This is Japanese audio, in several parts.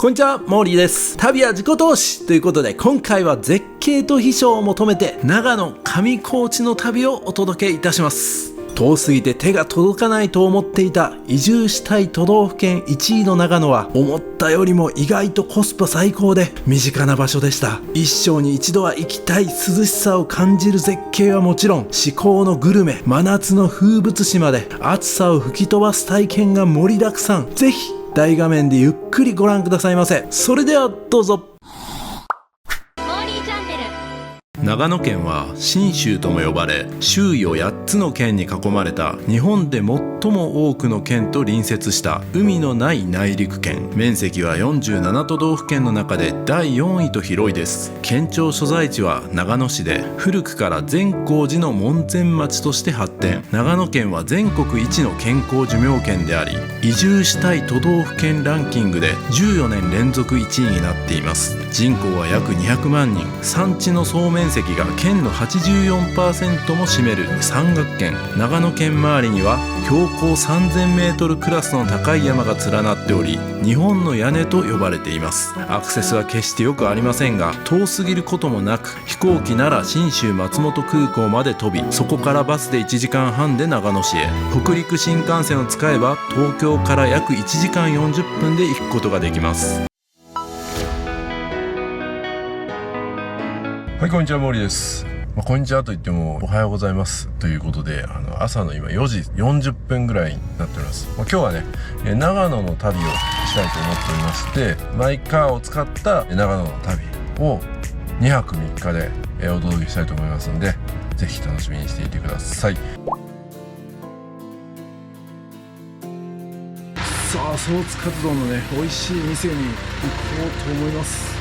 こんにちは、モーリーです。旅は自己投資ということで、今回は絶景と秘書を求めて長野上高地の旅をお届けいたします。遠すぎて手が届かないと思っていた移住したい都道府県1位の長野は、思ったよりも意外とコスパ最高で身近な場所でした。一生に一度は行きたい涼しさを感じる絶景はもちろん、至高のグルメ、真夏の風物詩まで暑さを吹き飛ばす体験が盛りだくさん。ぜひ大画面でゆっくりご覧くださいませ。それではどうぞ。長野県は信州とも呼ばれ、周囲を8つの県に囲まれた日本で最も多くの県と隣接した海のない内陸県。面積は47都道府県の中で第4位と広いです。県庁所在地は長野市で、古くから善光寺の門前町として発展。長野県は全国一の健康寿命県であり、移住したい都道府県ランキングで14年連続1位になっています。人口は約200万人、山地の総面積が県の 84% も占める山岳県。長野県周りには標高 3000m クラスの高い山が連なっており、日本の屋根と呼ばれています。アクセスは決してよくありませんが、遠すぎることもなく、飛行機なら信州松本空港まで飛び、そこからバスで1時間半で長野市へ。北陸新幹線を使えば東京から約1時間40分で行くことができます。はい、こんにちは、モーリーです。こんにちはと言ってもおはようございますということで、朝の今4時40分ぐらいになっております。今日はね、長野の旅をしたいと思っておりまして、マイカーを使った長野の旅を2泊3日でお届けしたいと思いますので、ぜひ楽しみにしていてください。さあ、ソーツカツ丼のね、美味しい店に行こうと思います。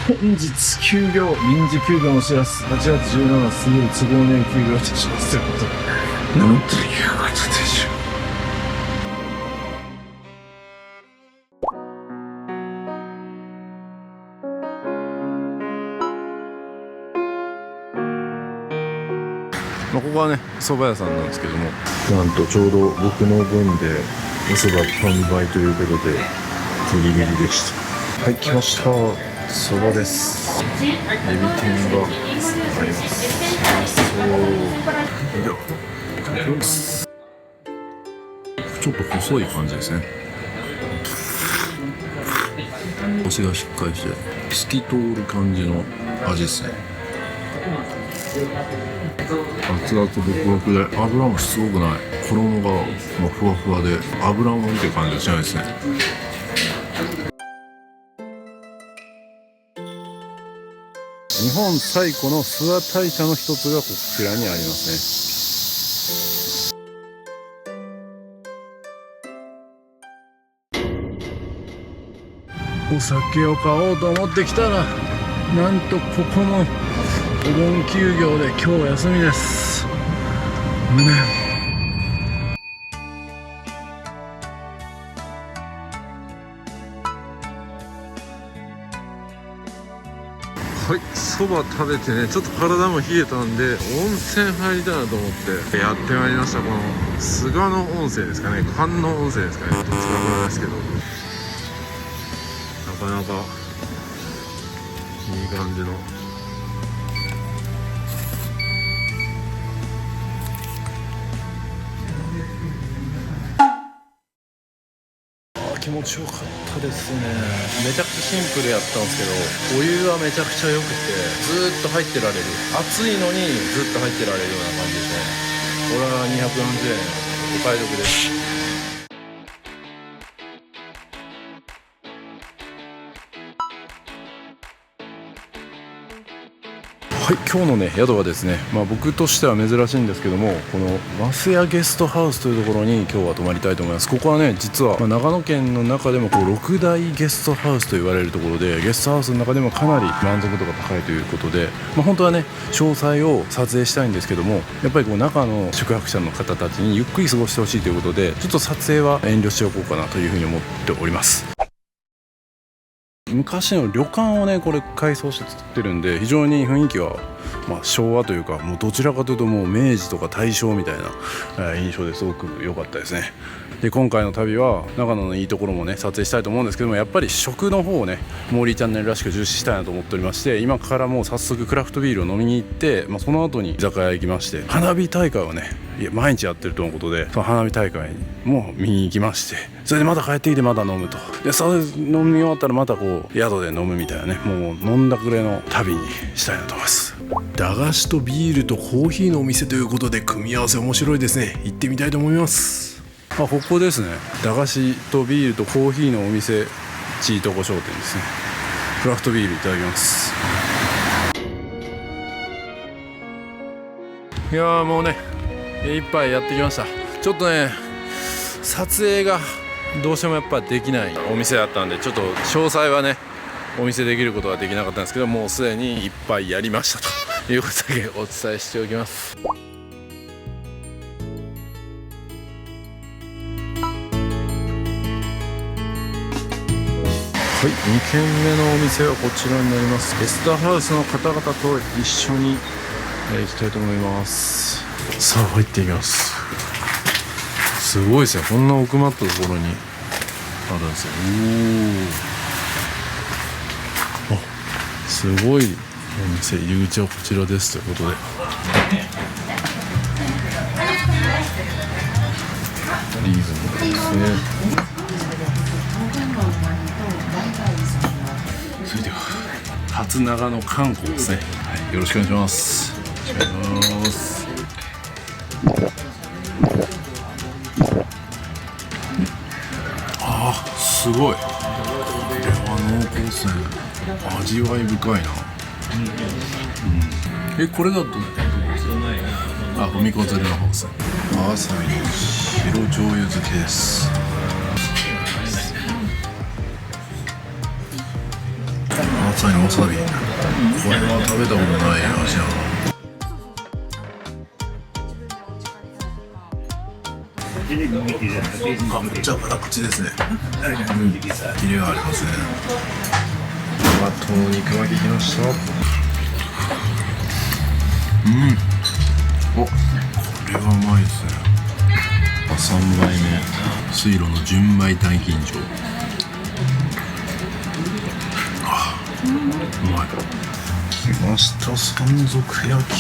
本日休業、臨時休業の知らす。8月17日すぐ都合年休業いたしますということで、なんということでしょう。ここはね、蕎麦屋さんなんですけども、なんとちょうど僕の分でお蕎麦完売ということでギリギリでした。はい、来ました。そばです。エビ天があります。いただきます。ちょっと細い感じですね。コシがしっかりして透き通る感じの味ですね。熱々ホクホクで、油もすごくない。衣がふわふわで、油もんって感じがしないですね。日本最古の諏訪大社の一つがこちらにありますね。お酒を買おうと思ってきたら、なんとここもお盆休業で今日休みです。無念。はい、そば食べてね、ちょっと体も冷えたんで温泉入りたいなと思ってやってまいりました。この菅野温泉ですかね、観音温泉ですかね、どっちかわからないですけど、なかなかいい感じの。気持ちよかったですね。めちゃくちゃシンプルやったんですけど、お湯はめちゃくちゃ良くて、ずーっと入ってられる。暑いのにずっと入ってられるような感じでしたね。これは240円お買い得です。はい、今日のね宿はですね、僕としては珍しいんですけども、この増屋ゲストハウスというところに今日は泊まりたいと思います。ここはね、実は長野県の中でも6大ゲストハウスと言われるところで、ゲストハウスの中でもかなり満足度が高いということで、本当はね詳細を撮影したいんですけども、やっぱり中の宿泊者の方たちにゆっくり過ごしてほしいということで、ちょっと撮影は遠慮しておこうかなというふうに思っております。昔の旅館をねこれ改装して作ってるんで、非常に雰囲気は昭和というか、もうどちらかというともう明治とか大正みたいな印象ですごく良かったですね。で今回の旅は長野のいいところもね撮影したいと思うんですけども、やっぱり食の方をねモーリーチャンネルらしく重視したいなと思っておりまして、今からもう早速クラフトビールを飲みに行って、その後に居酒屋行きまして、花火大会をね毎日やってるとのことで、その花火大会も見に行きまして、それでまた帰ってきてまた飲むと、でそれ飲み終わったらまたこう宿で飲むみたいなね、もう飲んだくれの旅にしたいなと思います。駄菓子とビールとコーヒーのお店ということで、組み合わせ面白いですね。行ってみたいと思います。ここですね。駄菓子とビールとコーヒーのお店、チートコ商店ですね。クラフトビールいただきます。いやーもうね一杯やってきました。ちょっとね撮影がどうしてもやっぱできないお店だったんで、ちょっと詳細はねお見せできることはできなかったんですけど、もうすでに一杯やりましたということだけお伝えしておきます。はい、2軒目のお店はこちらになります。ゲストハウスの方々と一緒に行きたいと思います。さあ入っていきます。すごいですね、こんな奥まったところにあるんですよ。すごいお店、入り口はこちらですということで、リーズナブルですね。それでは初長野観光ですね、よろしくお願いします。お願いします。すごい、これは濃厚ですね。味わい深いな。これだとみこ釣りの方ですね。わさびの白醤油漬けです。わさびのわさび、これは食べたことない味だな。めっちゃ辛口ですね。キレがありますね。トマト肉巻ききました。これはうまいですね。3杯目、水路の純米大吟醸。うまい。きました、山賊焼き。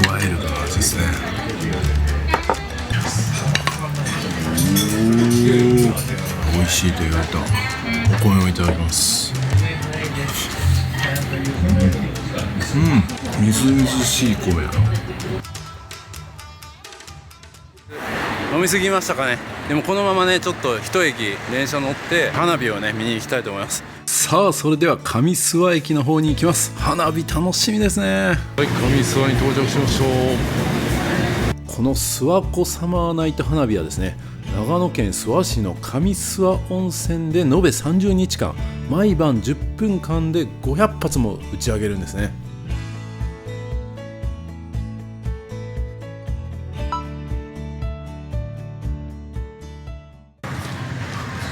ワイルドな味ですね。美味しいと言われたお米をいただきます。みずみずしい米やな。飲みすぎましたかね。でもこのままねちょっと一駅電車乗って花火をね見に行きたいと思います。さあそれでは上諏訪駅の方に行きます。花火楽しみですね。はい、上諏訪に到着しましょう。この諏訪湖サマーナイト花火はですね、長野県諏訪市の上諏訪温泉で延べ30日間毎晩10分間で500発も打ち上げるんですね。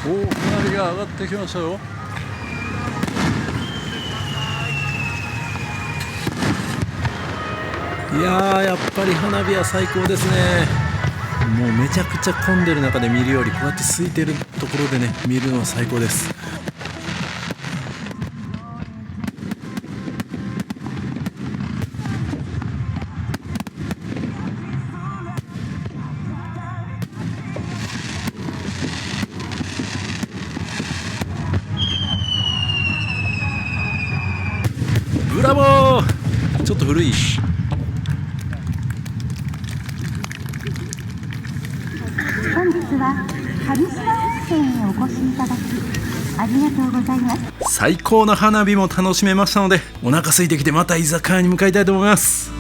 花火が上がってきましたよ。いやーやっぱり花火は最高ですね。もうめちゃくちゃ混んでる中で見るよりこうやって空いてるところでね見るのは最高です。ブラボー。ちょっと古い。本日は上諏訪温泉にお越しいただきありがとうございます。最高の花火も楽しめましたので、お腹空いてきてまた居酒屋に向かいたいと思います。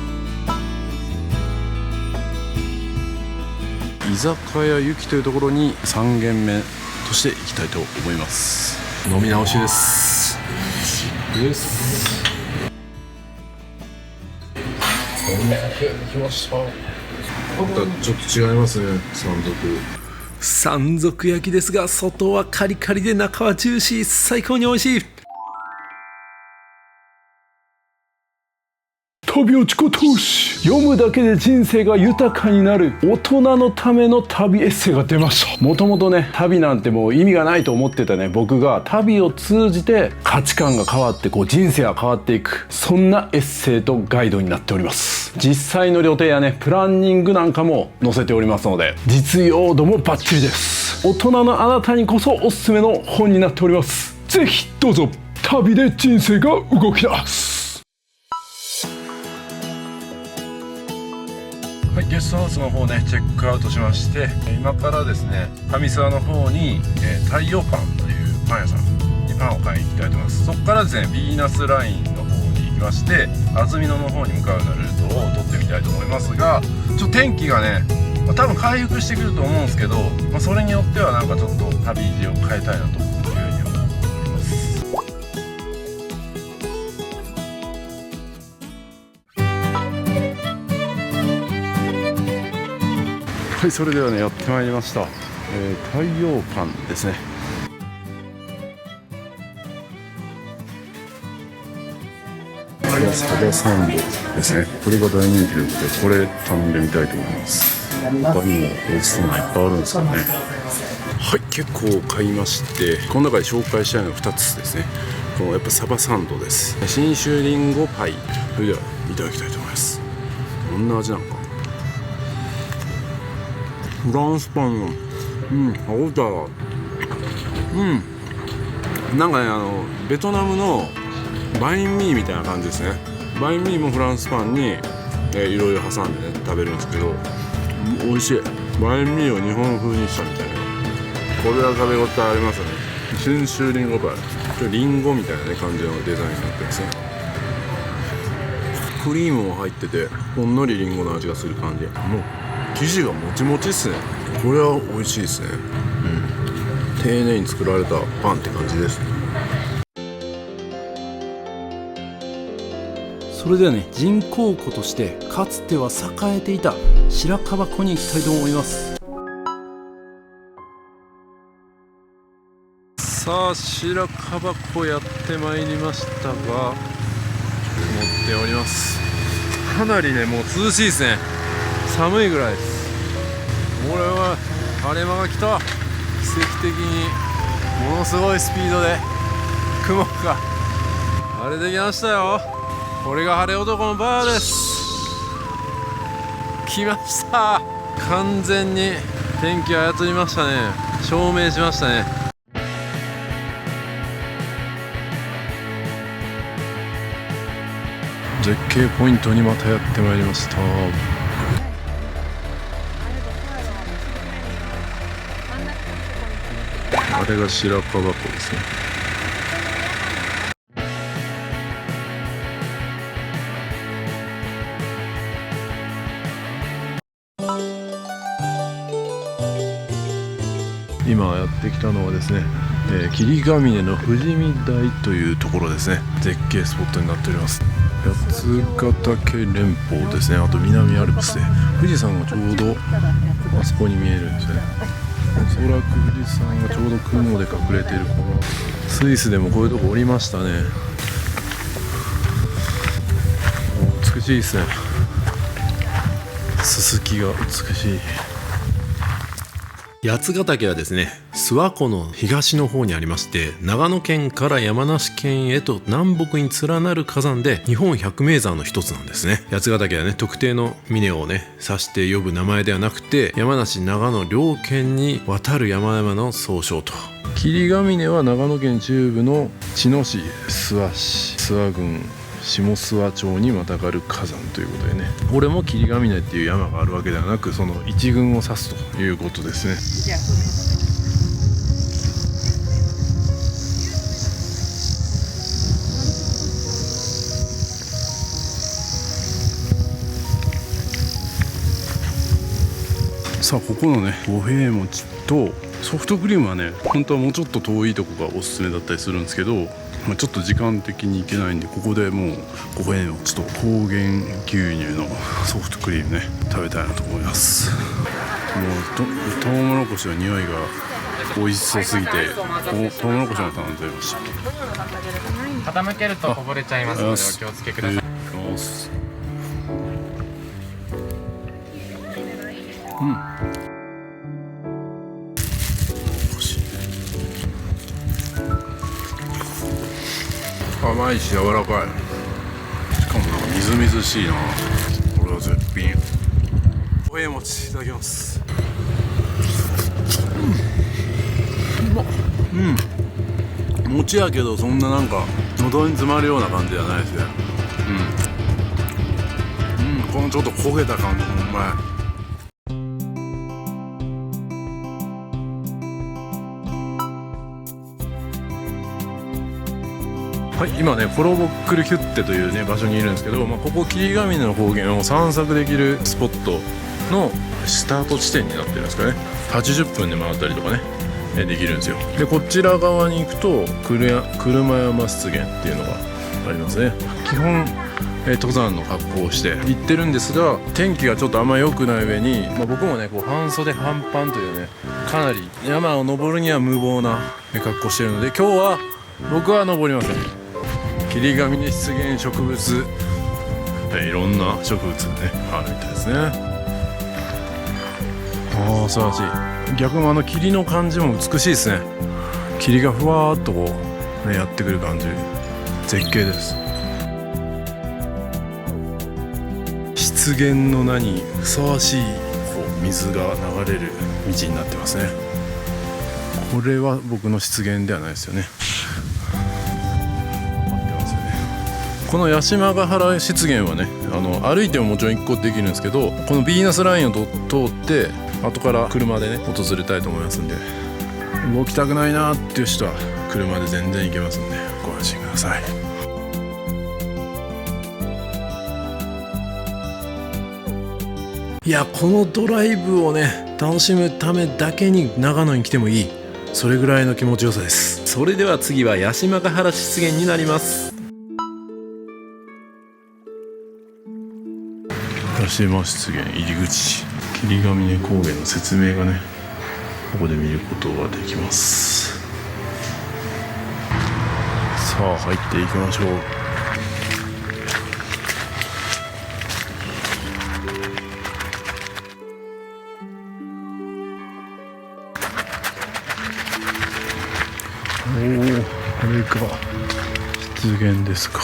居酒屋ゆきというところに3軒目として行きたいと思います。飲み直しです。来ました。またちょっと違いますね。山賊焼きですが、外はカリカリで中はジューシー、最高に美味しい。飛び落ち子投資、読むだけで人生が豊かになる大人のための旅エッセイが出ました。もともとね、旅なんてもう意味がないと思ってたね僕が、旅を通じて価値観が変わって、こう人生が変わっていく、そんなエッセイとガイドになっております。実際の予定やね、プランニングなんかも載せておりますので、実用度もバッチリです。大人のあなたにこそおすすめの本になっております。ぜひどうぞ。旅で人生が動き出す。はい、ゲストハウスの方ねチェックアウトしまして、今からですね上諏訪の方に、太陽パンというパン屋さんにパンを買いに行きたいと思います。そこからですねビーナスラインの方に行きまして、安曇野の方に向かうようなルートを取ってみたいと思いますが、天気がね、多分回復してくると思うんですけど、それによってはなんかちょっと旅路を変えたいなというふうに思っております。はい、それではねやってまいりました、太陽パンですね。サバサンドですね。これが大人気ということで、これ頼んでみたいと思います。他にも美味しそうなのいっぱいあるんですかね。はい、結構買いまして、この中で紹介したいのは2つですね。このやっぱサバサンドです。信州りんごパイ、それではいただきたいと思います。どんな味なのか。フランスパンの歯応えがなんかね、ベトナムのバインミーみたいな感じですね。バインミーもフランスパンに、いろいろ挟んでね食べるんですけど、美味しい。バインミーを日本風にしたみたいな、これは食べ応えありますね。信州りんごパイ、りんごみたいな、ね、感じのデザインになってますね。クリームも入ってて、ほんのりりんごの味がする感じ。もう生地がもちもちっすね。これは美味しいですね。丁寧に作られたパンって感じです。それではね、人工湖としてかつては栄えていた白樺湖に行きたいと思います。さあ、白樺湖やってまいりましたが、持っております。かなりね、もう涼しいですね。寒いぐらいです。これは晴れ間が来た。奇跡的にものすごいスピードで雲が晴れてきましたよ。これが晴れ男のバーです。来ました。完全に天気操りましたね。証明しましたね。絶景ポイントにまたやってまいりました。あれが白樺湖ですね。今やってきたのはですね、霧ヶ峰の富士見台というところですね。絶景スポットになっております。八ヶ岳連峰ですね。あと南アルプスで富士山がちょうどあそこに見えるんですね。おそらく富士山がちょうど雲で隠れているこのスイスでもこういうとこ降りましたね。美しいですね。すすきが美しい。八ヶ岳はですね、諏訪湖の東の方にありまして、長野県から山梨県へと南北に連なる火山で日本百名山の一つなんですね。八ヶ岳はね、特定の峰をね指して呼ぶ名前ではなくて、山梨長野両県に渡る山々の総称と。霧ヶ峰は長野県中部の茅野市、諏訪市、諏訪郡下諏訪町にまたがる火山ということでね、これも霧ヶ峰っていう山があるわけではなく、その一群を指すということですね。さあ、ここのね五平餅とソフトクリームはね、本当はもうちょっと遠いとこがおすすめだったりするんですけど、ちょっと時間的に行けないんで、ここでもう五平餅と高原牛乳のソフトクリームね食べたいなと思います。もうトウモロコシの匂いが美味しそうすぎて、トウモロコシも頼んでました。傾けるとこぼれちゃいますのでお気をつけください。甘いし柔らかい。しかもなんかみずみずしいな。これは絶品。おえ餅いただきます。うまっ。餅やけどそんななんか喉に詰まるような感じじゃないですね。このちょっと焦げた感じもうまい。はい、今ねコロボックルヒュッテというね場所にいるんですけど、ここ霧ヶ峰の高原を散策できるスポットのスタート地点になってるんですかね。80分で回ったりとかねできるんですよ。でこちら側に行くと車山湿原っていうのがありますね。基本登山の格好をして行ってるんですが、天気がちょっとあんま良くない上に、僕もねこう半袖半パンというねかなり山を登るには無謀な格好してるので、今日は僕は登りません。霧ヶ峰湿原植物、いろんな植物がねあるみたいですね。ああ素晴らしい。逆も霧の感じも美しいですね。霧がふわーっとこう、やってくる感じ、絶景です。湿原の名にふさわしいこう水が流れる道になってますね。これは僕の湿原ではないですよね。この八島ヶ原湿原はね歩いてももちろん1個できるんですけど、このヴィーナスラインを通って後から車でね訪れたいと思いますんで、動きたくないなっていう人は車で全然行けますんでご安心ください。いやこのドライブをね楽しむためだけに長野に来てもいい、それぐらいの気持ちよさです。それでは次は八島ヶ原湿原になります。八島湿原入り口、霧ヶ峰高原の説明がねここで見ることができます。さあ入っていきましょう。おお、これか湿原ですか。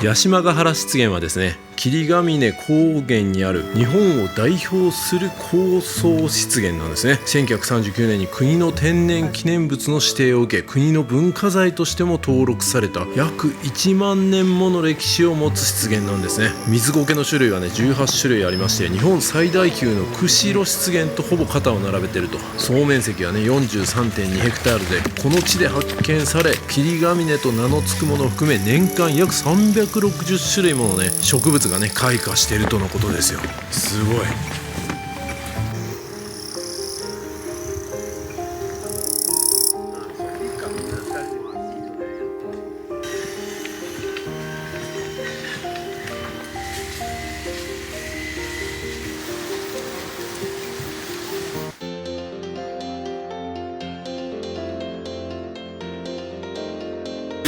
八島ヶ原湿原はですね、霧ヶ峰高原にある日本を代表する高層湿原なんですね。1939年に国の天然記念物の指定を受け、国の文化財としても登録された約1万年もの歴史を持つ湿原なんですね。水苔の種類はね18種類ありまして、日本最大級の釧路湿原とほぼ肩を並べていると。総面積はね 43.2 ヘクタールで、この地で発見され霧ヶ峰と名の付くものを含め年間約360種類ものね植物がね開花しているとのことですよ。すごい。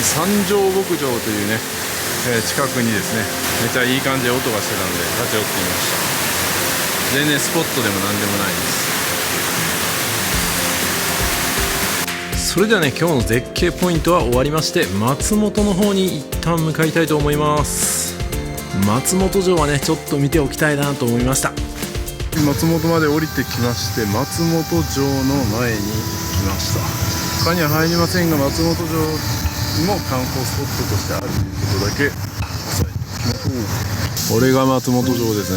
三条牧場というね、近くにですねめっちゃいい感じで音がしてたので立ち寄ってみました。全然スポットでも何でもないです。それではね今日の絶景ポイントは終わりまして、松本の方に一旦向かいたいと思います。松本城はねちょっと見ておきたいなと思いました。松本まで降りてきまして、松本城の前に来ました。他には入りませんが、松本城も観光スポットとしてあるということだけ押さえておきましょう。これが松本城です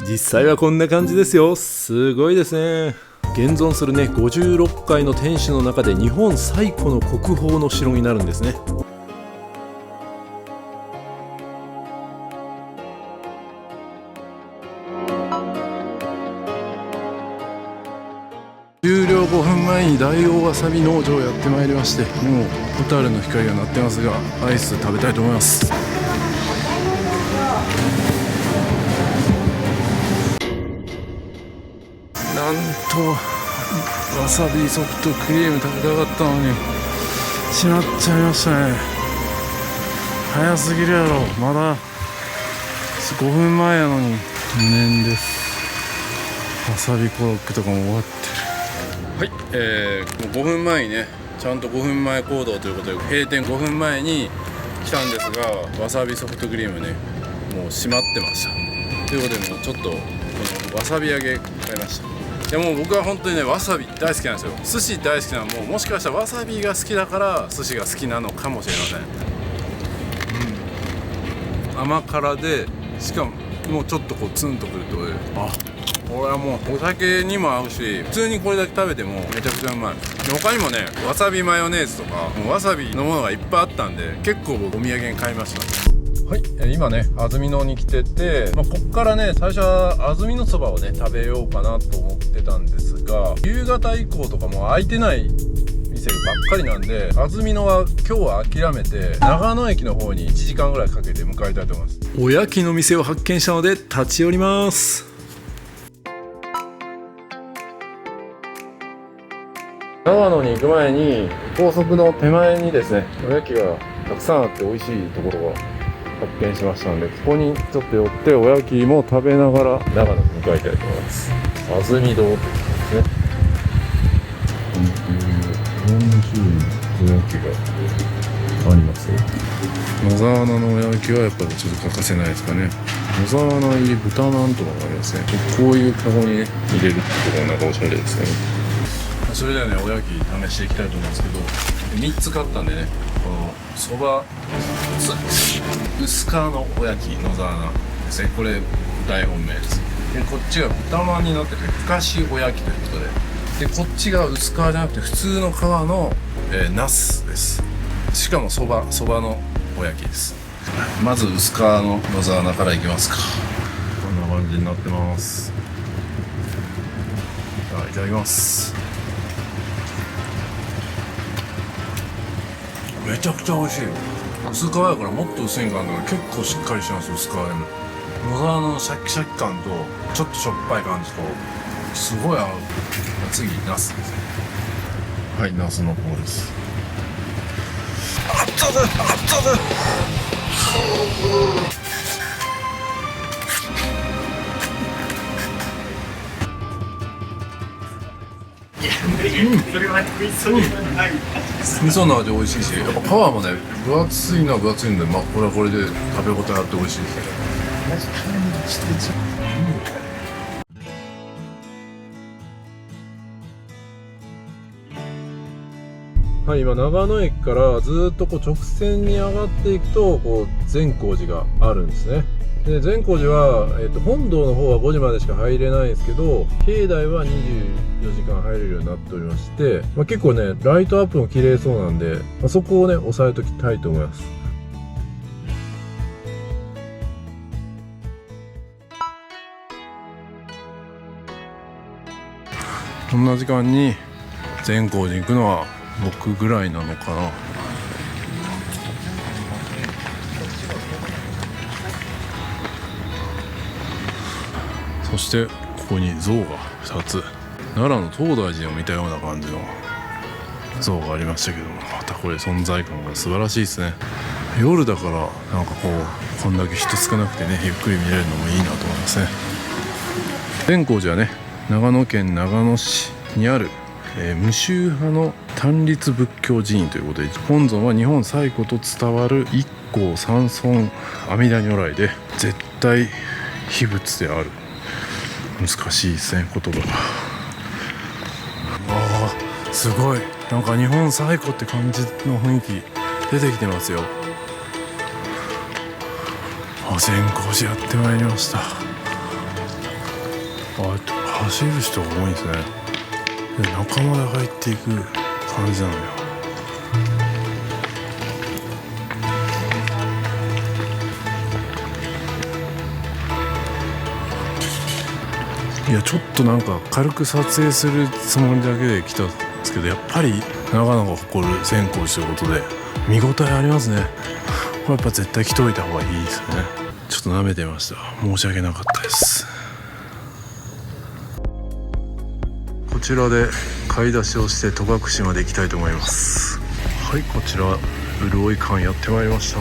ね。実際はこんな感じですよ。すごいですね。現存するね56階の天守の中で日本最古の国宝の城になるんですね。終了5分前に大王わさび農場をやってまいりまして、もうホタルの光が鳴ってますが、アイス食べたいと思います。なんとわさびソフトクリーム食べたかったのにしまっちゃいましたね。早すぎるやろ。まだ5分前やのに。無念です。わさびコロッケとかも終わってる。はい、もう5分前にね、ちゃんと5分前行動ということで閉店5分前に来たんですが、わさびソフトクリームねもう閉まってました。ということでもうちょっとこのわさび揚げ買いました。いやもう僕は本当にねわさび大好きなんですよ。寿司大好きなのもしかしたらわさびが好きだから寿司が好きなのかもしれません。甘辛でしかももうちょっとこうツンとくるとこれはもうお酒にも合うし、普通にこれだけ食べてもめちゃくちゃうまい。で他にもねわさびマヨネーズとかもうわさびのものがいっぱいあったんで結構僕お土産に買いました。はい、今ね安曇野に来てて、こっからね最初は安曇野そばをね食べようかなと思ってたんですが、夕方以降とかもう開いてない店ばっかりなんで、安曇野は今日は諦めて長野駅の方に1時間ぐらいかけて向かいたいと思います。おやきの店を発見したので立ち寄ります。長野に行く前に高速の手前にですねおやきがたくさんあって美味しいところを発見しましたので、ここにちょっと寄っておやきも食べながら長野に向かいたいと思います。安曇堂ってですね、いろんな種類のおやきがありますよ。野沢菜のおやきはやっぱりちょっと欠かせないですかね。野沢菜入り豚なんとかがありますね。こういうカゴに、ね、入れるってところなんかおしゃれですね。それではねおやき試していきたいと思うんですけど、3つ買ったんでね、このそば薄皮のおやき野沢菜ですね。これ大本命です。でこっちが豚まんになっててふかしおやきということで、こっちが薄皮じゃなくて普通の皮の、ナスです。しかもそばのおやきです。まず薄皮の野沢菜からいきますか。こんな感じになってます。いただきます。めちゃくちゃ美味しい。薄皮やからもっと薄いんかなと思ったら結構しっかりしてます。薄皮でも野沢菜のシャキシャキ感とちょっとしょっぱい感じとすごい合う。次ナスですね。はい、ナスの方です。あったぜあったぜ。味噌の味美味しいし、やっぱ皮もね分厚いのは分厚いんで、これはこれで食べ応えあって美味しいですね。はい、今長野駅からずっとこう直線に上がっていくとこう善光寺があるんですね。で善光寺は、本堂の方は5時までしか入れないんですけど、境内は24時間入れるようになっておりまして、結構ねライトアップも綺麗そうなんで、そこをね押さえときたいと思います。こんな時間に善光寺行くのは僕ぐらいなのかな。そしてここに像が2つ、奈良の東大寺を見たような感じの像がありましたけども、またこれ存在感が素晴らしいですね。夜だからなんかこんだけ人少なくてねゆっくり見れるのもいいなと思いますね。善光寺はね長野県長野市にある、無宗派の単立仏教寺院ということで、本尊は日本最古と伝わる一向三尊阿弥陀如来で絶対秘仏である。難しいですね言葉が。すごいなんか日本最古って感じの雰囲気出てきてますよ。善光寺やってまいりました。走る人が多いんですね。で仲間で入っていく感じなのよ。いやちょっとなんか軽く撮影するつもりだけで来たんですけど、やっぱり長野が誇る善光寺ということで見応えありますね。これやっぱ絶対来といた方がいいですね。ちょっと舐めてました。申し訳なかったです。こちらで買い出しをして戸隠まで行きたいと思います。はい、こちら潤い館やってまいりました。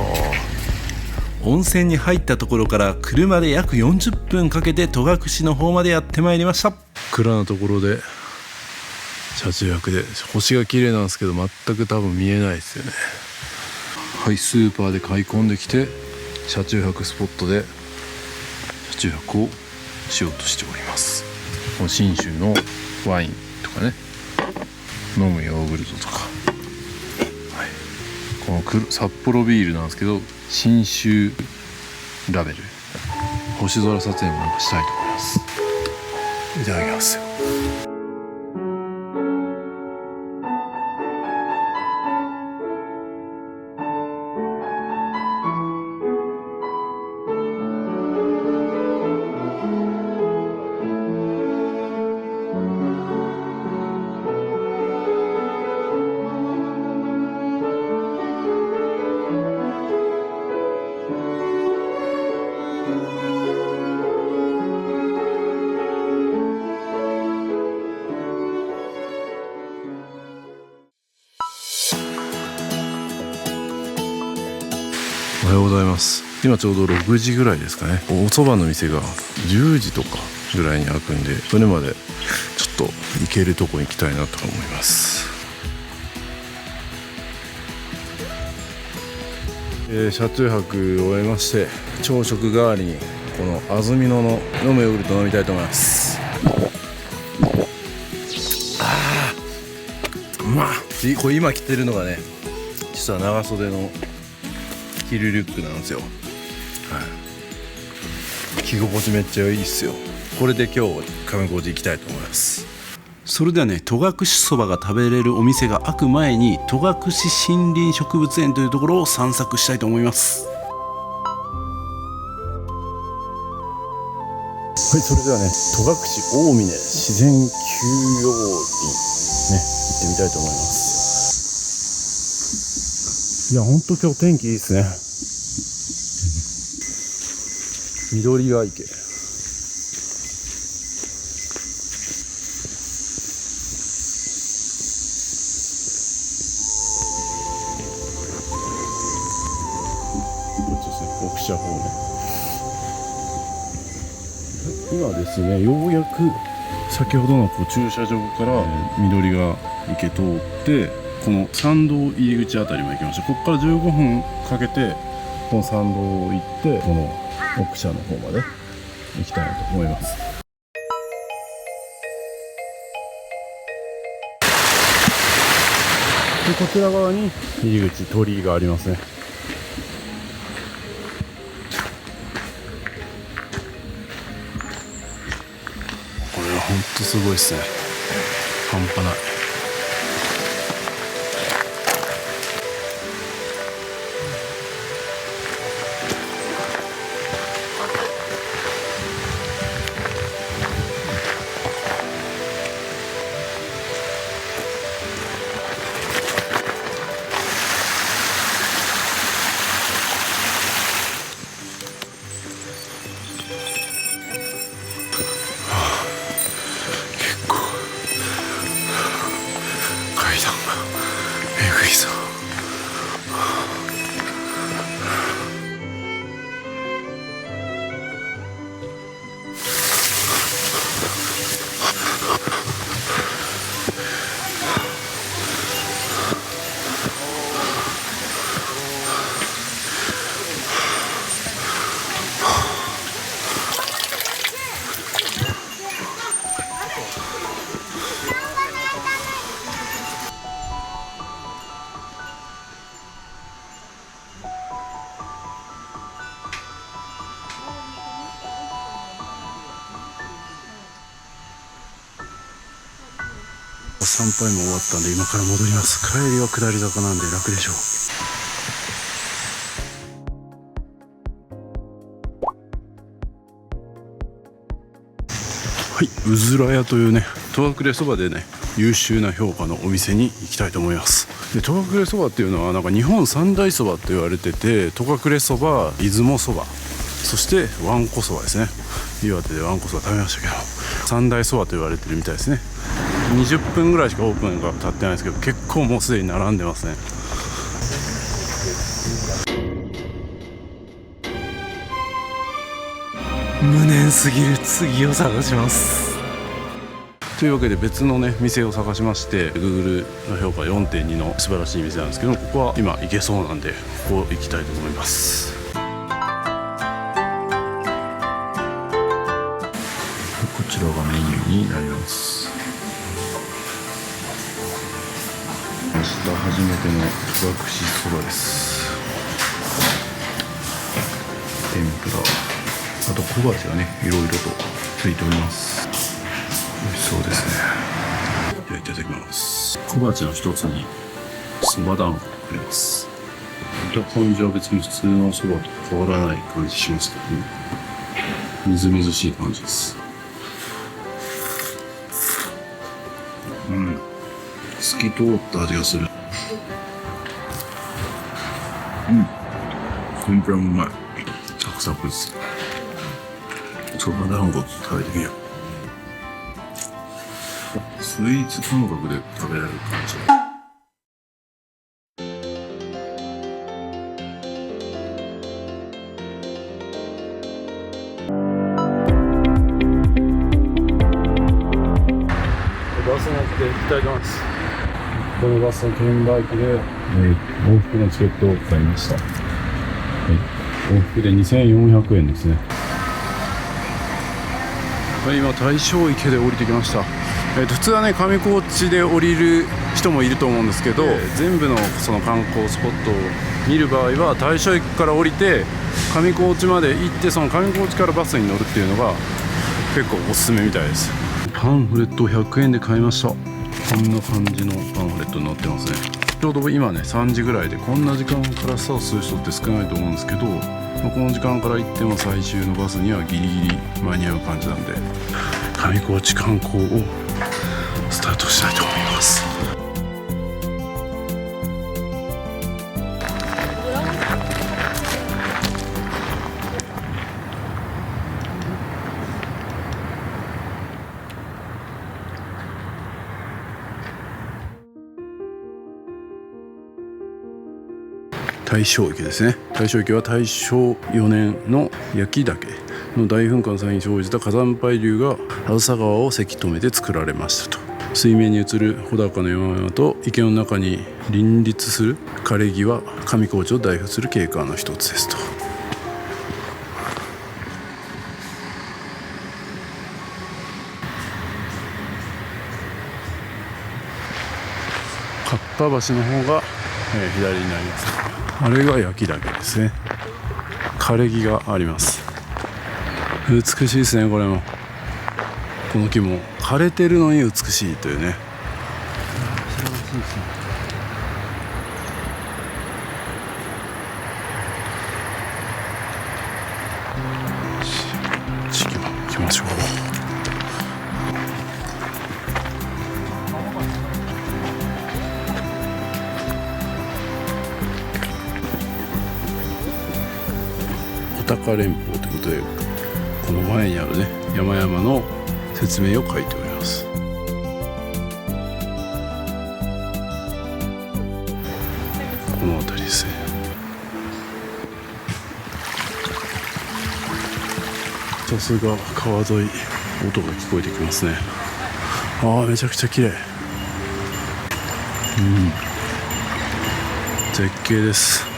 温泉に入ったところから車で約40分かけて戸隠の方までやってまいりました。暗なところで車中泊で、星が綺麗なんですけど全く多分見えないですよね。はい、スーパーで買い込んできて車中泊スポットで車中泊をしようとしております。この信州のワインとかね、飲むヨーグルトとか、はい、この札幌ビールなんですけど信州ラベル、星空撮影もなんかしたいと思います。いただきますよ。おはようございます。今ちょうど6時ぐらいですかね。お蕎麦の店が10時とかぐらいに開くんで、それまでちょっと行けるとこに行きたいなと思います。車中泊を終えまして、朝食代わりにこの安曇野の飲むヨーグルト飲みたいと思います。うまっ。これ今着てるのがね、実は長袖のヒルリュックなんですよ。はい、着心地めっちゃいいっすよ。これで今日上高地行きたいと思います。それではね、戸隠そばが食べれるお店が開く前に戸隠森林植物園というところを散策したいと思います。はい、それではね、戸隠大峰自然休養林ね、行ってみたいと思います。いや、ほんと今日天気いいですね。緑ヶ池。こっちですね、奥社方面。今ですね、ようやく先ほどの駐車場から緑ヶ池通ってこの参道入り口あたりまで行きました。ここから15分かけてこの参道を行ってこの奥社の方まで行きたいなと思います。でこちら側に入り口、鳥居がありますね。これはほんとすごいですね。半端ない。参拝も終わったんで今から戻ります。帰りは下り坂なんで楽でしょう。はい、うずら屋というね、戸隠そばでね優秀な評価のお店に行きたいと思います。で戸隠そばっていうのはなんか日本三大そばと言われてて、戸隠そば、出雲そば、そしてわんこそばですね。岩手でわんこそば食べましたけど、三大そばと言われてるみたいですね。20分ぐらいしかオープンが経ってないですけど、結構もうすでに並んでますね。無念すぎる。次を探します。というわけで別のね店を探しまして、 Google の評価 4.2 の素晴らしい店なんですけど、ここは今行けそうなんでここ行きたいと思います。こちらがメニューになります。明日初めての戸隠そばです。天ぷら、あと小鉢がねいろいろとついております。美味しそうですね。じゃあいただきます。小鉢の一つにそば団子があります。見た感じは別に普通のそばと変わらない感じしますけどね、みずみずしい感じです。透き通った味がする。天ぷらもうまい。サクサクです。そば団子食べてみよう。スイーツ感覚で食べられる感じ。バス乗って行きたいと思います。このバスの券売機で、往復のチケットを買いました。往復で2400円ですね。今大正池で降りてきました。普通はね上高地で降りる人もいると思うんですけど、全部のその観光スポットを見る場合は大正駅から降りて上高地まで行って、その上高地からバスに乗るっていうのが結構おすすめみたいです。パンフレットを100円で買いました。こんな感じのパンフレットになってますね。ちょうど今ね3時ぐらいで、こんな時間からスタートする人って少ないと思うんですけど、この時間から行っても最終のバスにはギリギリ間に合う感じなんで、上高地観光をスタートしたいと思います。大正池ですね。大正池は大正4年の焼岳の大噴火の際に生じた火山灰流が梓川をせき止めて作られましたと。水面に映る穂高の山々と池の中に林立する枯れ木は上高地を代表する景観の一つですと。かっぱ橋の方が、左になります。あれが焼岳ですね。枯れ木があります。美しいですね。これもこの木も枯れてるのに美しいというね。素晴らしいですね。次も行きましょう。穂高連峰ということで、この前にあるね山々の説明を書いております。この辺りですね。さすが川沿い、音が聞こえてきますね。ああ、めちゃくちゃ綺麗。絶景です。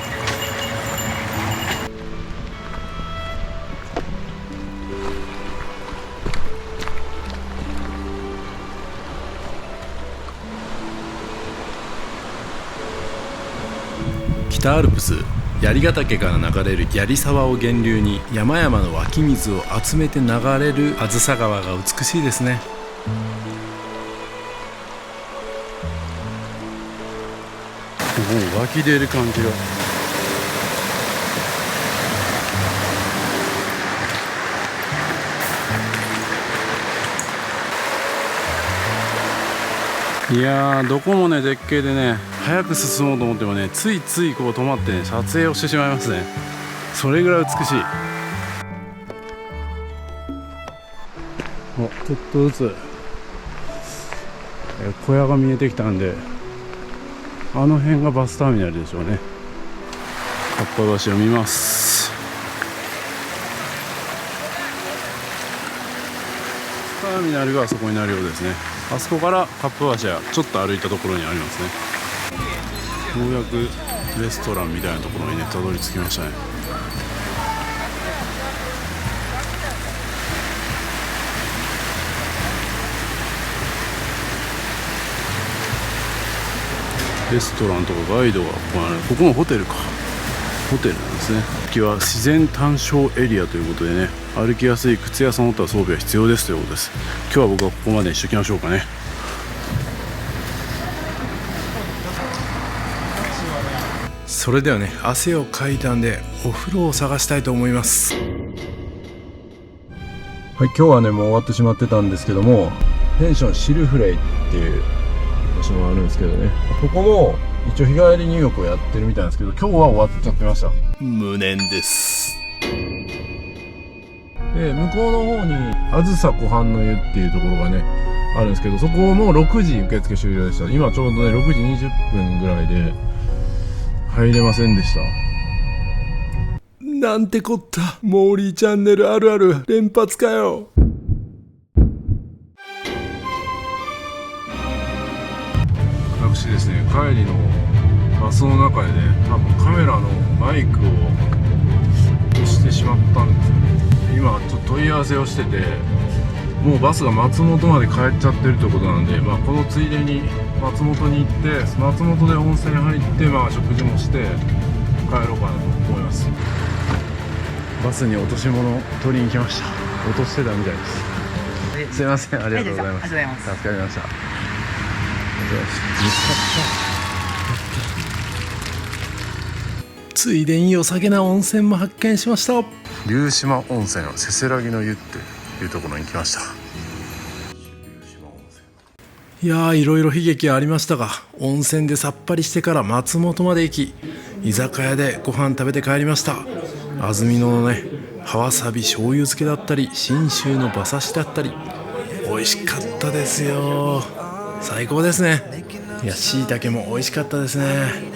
北アルプス槍ヶ岳から流れる槍沢を源流に山々の湧き水を集めて流れる梓川が美しいですね。もう湧き出る感じが。いやー、どこもね絶景でね、早く進もうと思ってもね、ついついこう止まってね撮影をしてしまいますね。それぐらい美しい。ちょっとずつ小屋が見えてきたんで、あの辺がバスターミナルでしょうね。かっぱ橋を見ます。ターミナルがあそこになるようですね。あそこからカップ橋やちょっと歩いたところにありますね。ようやくレストランみたいなところにねたどり着きましたね。レストランとかガイドがここにある。ここもホテルか。ホテルなんですね。次は自然鑑賞エリアということでね、歩きやすい靴やその他装備は必要ですということです。今日は僕はここまでにしときましょうかね。それではね、汗をかいたんでお風呂を探したいと思います。はい、今日はねもう終わってしまってたんですけども、ペンションシルフレイっていう場所もあるんですけどね、ここも一応日帰り入浴をやってるみたいなんですけど、今日は終わっちゃってました。無念です。で、向こうの方にあずさ湖畔の湯っていうところがねあるんですけど、そこも6時受付終了でした。今ちょうどね6時20分ぐらいで入れませんでした。なんてこった、モーリーチャンネルあるある連発かよ。私ですね、帰りのバスの中でね、多分カメラのマイクを押してしまったんですよね。今ちょっと問い合わせをしてて、もうバスが松本まで帰っちゃってるということなんで、このついでに松本に行って、松本で温泉入って、食事もして帰ろうかなと思います。バスに落とし物取りに来ました。落としてたみたいです。すいません、ありがとうございます。助かりました。見つかった。ついでに良さげな温泉も発見しました。竜島温泉のせせらぎの湯っていうところに来ました。いやー、いろいろ悲劇ありましたが、温泉でさっぱりしてから松本まで行き、居酒屋でご飯食べて帰りました。安曇野のね、葉わさび醤油漬けだったり、信州の馬刺しだったり、美味しかったですよ。最高ですね。いや、椎茸も美味しかったですね。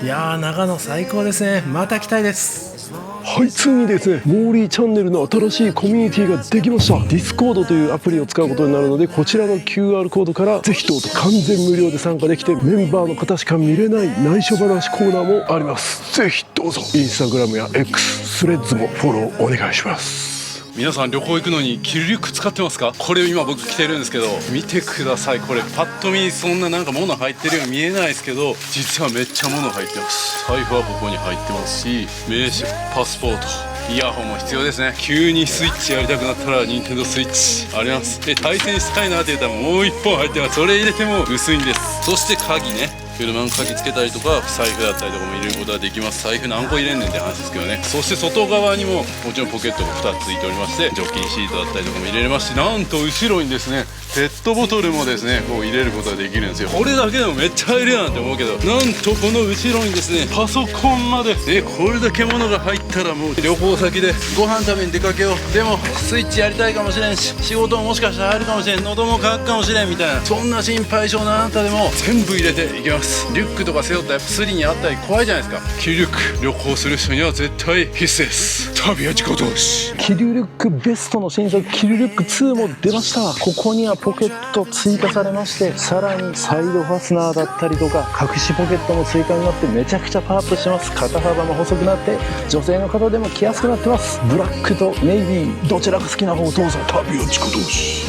いやー、長野最高ですね。また来たいです。はい、ついにですね、モーリーチャンネルの新しいコミュニティができました。ディスコードというアプリを使うことになるので、こちらの QR コードからぜひどうぞ完全無料で参加できて、メンバーの方しか見れない内緒話コーナーもあります。ぜひどうぞインスタグラムや X、スレッズもフォローお願いします。皆さん旅行行くのにキルリュック使ってますか？これ今僕着てるんですけど、見てください。これパッと見そんな物入ってるように見えないですけど、実はめっちゃ物入ってます。財布はここに入ってますし、名刺、パスポート、イヤホンも必要ですね。急にスイッチやりたくなったらニンテンドースイッチあります。で、対戦したいなって言ったらもう1本入ってます。それ入れても薄いんです。そして鍵ね、車の鍵つけたりとか財布だったりとかも入れることができます。財布何個入れんねんって話ですけどね。そして外側にももちろんポケットが2つついておりまして、除菌シートだったりとかも入れれますし、なんと後ろにですねペットボトルもですねこう入れることができるんですよ。これだけでもめっちゃ入れるなんて思うけど、なんとこの後ろにですねパソコンまでこれだけ物が入ったらもう旅行先でご飯食べに出かけよう、でもスイッチやりたいかもしれんし、仕事ももしかしたら入るかもしれん、喉も渇くかもしれんみたいな、そんな心配性のあなたでも全部入れていきます。リュックとか背負ったらスリにあったり怖いじゃないですか。キルリュック旅行する人には絶対必須です。旅は自己投資。キルリュックベストの新作キルリュック2も出ました。ここにはポケット追加されまして、さらにサイドファスナーだったりとか隠しポケットも追加になってめちゃくちゃパワーアップしてます。肩幅も細くなって女性の方でも着やすくなってます。ブラックとネイビーどちらか好きな方をどうぞ。旅は自己投資。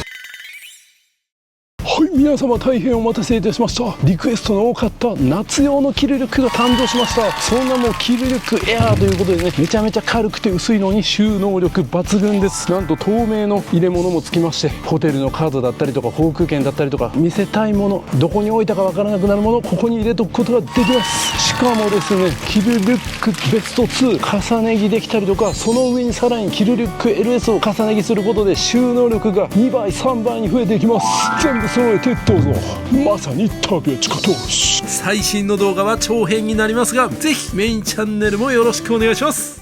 はい、皆様大変お待たせいたしました。リクエストの多かった夏用のキルリュックが誕生しました。その名もキルリュックエアーということでね、めちゃめちゃ軽くて薄いのに収納力抜群です。なんと透明の入れ物もつきまして、ホテルのカードだったりとか航空券だったりとか見せたいもの、どこに置いたかわからなくなるもの、ここに入れとくことができます。しかもですね、キルリュックベスト2重ね着できたりとか、その上にさらにキルリュック LS を重ね着することで収納力が2倍3倍に増えていきます。全部揃えてどうぞ。まさに旅は自己投資。最新の動画は長編になりますが、ぜひメインチャンネルもよろしくお願いします。